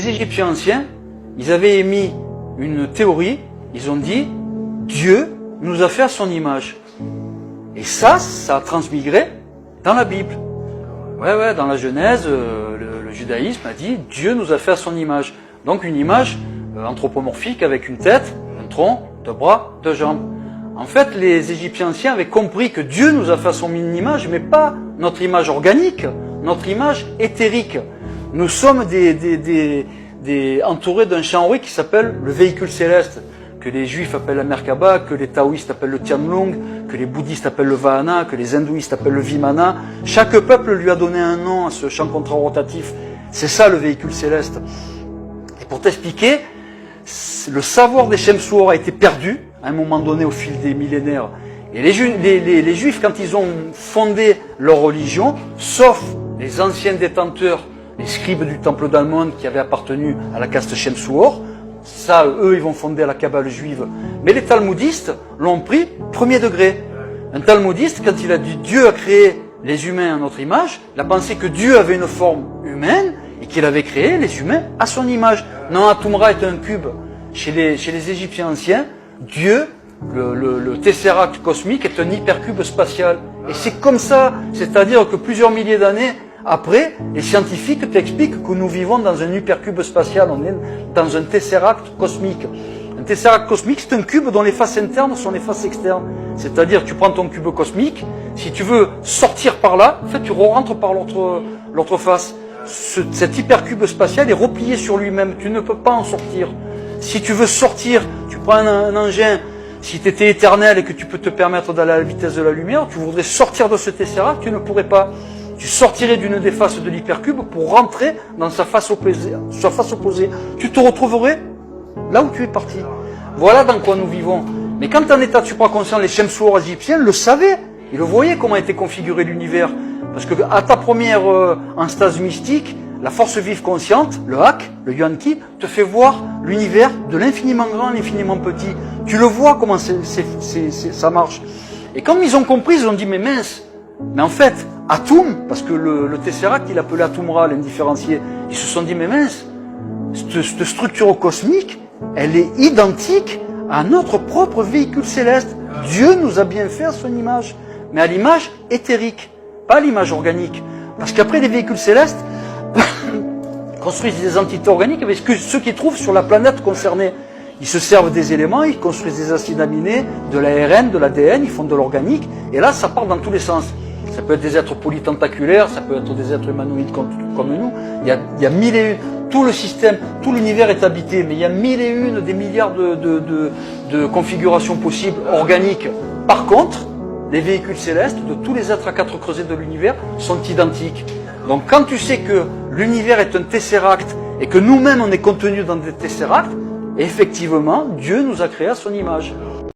les Égyptiens anciens, ils avaient émis une théorie, ils ont dit Dieu nous a fait à son image. Et ça a transmigré dans la Bible. Ouais, dans la Genèse, le judaïsme a dit Dieu nous a fait à son image. Donc une image anthropomorphique avec une tête, un tronc, deux bras, deux jambes. En fait, les Égyptiens anciens avaient compris que Dieu nous a fait à son image, mais pas notre image organique, notre image éthérique. Nous sommes entourés d'un champ qui s'appelle le véhicule céleste, que les juifs appellent la Merkaba, que les taoïstes appellent le Tianlong, que les bouddhistes appellent le Vahana, que les hindouistes appellent le Vimana. Chaque peuple lui a donné un nom à ce champ contrarotatif. C'est ça le véhicule céleste. Et pour t'expliquer, le savoir des Shemsuor a été perdu à un moment donné au fil des millénaires. Et les juifs, quand ils ont fondé leur religion, sauf les anciens détenteurs, les scribes du temple d'Amon qui avaient appartenu à la caste Shemsuor, ça, eux, ils vont fonder la Kabbale juive. Mais les talmudistes l'ont pris premier degré. Un talmudiste, quand il a dit Dieu a créé les humains à notre image, il a pensé que Dieu avait une forme humaine et qu'il avait créé les humains à son image. Non, Atumra est un cube. Chez les Égyptiens anciens, Dieu, le tesseract cosmique, est un hypercube spatial. Et c'est comme ça, c'est-à-dire que plusieurs milliers d'années après, les scientifiques t'expliquent que nous vivons dans un hypercube spatial, on est dans un tesseract cosmique. Un tesseract cosmique, c'est un cube dont les faces internes sont les faces externes. C'est-à-dire, tu prends ton cube cosmique, si tu veux sortir par là, en fait, tu rentres par l'autre face. Cet hypercube spatial est replié sur lui-même, tu ne peux pas en sortir. Si tu veux sortir, tu prends un engin, si tu étais éternel et que tu peux te permettre d'aller à la vitesse de la lumière, tu voudrais sortir de ce tesseract, tu ne pourrais pas. Tu sortirais d'une des faces de l'hypercube pour rentrer dans sa face opposée. Tu te retrouverais là où tu es parti. Voilà dans quoi nous vivons. Mais quand en état de supraconscient, les Shemsuor égyptiens le savaient. Ils le voyaient comment était configuré l'univers. Parce que à ta première stase mystique, la force vive consciente, le Hak, le Yuan-Ki, te fait voir l'univers de l'infiniment grand à l'infiniment petit. Tu le vois comment ça marche. Et comme ils ont compris, ils ont dit, mais mince, mais en fait, Atum, parce que le Tesseract, il appelait Atumra, l'indifférencié, ils se sont dit, mais mince, cette structure cosmique, elle est identique à notre propre véhicule céleste. Dieu nous a bien fait à son image, mais à l'image éthérique, pas à l'image organique. Parce qu'après, les véhicules célestes construisent des entités organiques avec ceux qu'ils trouvent sur la planète concernée. Ils se servent des éléments, ils construisent des acides aminés, de l'ARN, de l'ADN, ils font de l'organique, et là, ça part dans tous les sens. Ça peut être des êtres polytentaculaires, ça peut être des êtres humanoïdes comme nous. Il y a mille et une, tout le système, tout l'univers est habité, mais il y a mille et une des milliards de configurations possibles organiques. Par contre, les véhicules célestes de tous les êtres à quatre creusets de l'univers sont identiques. Donc quand tu sais que l'univers est un tesseract et que nous-mêmes on est contenus dans des tesseracts, effectivement, Dieu nous a créés à son image.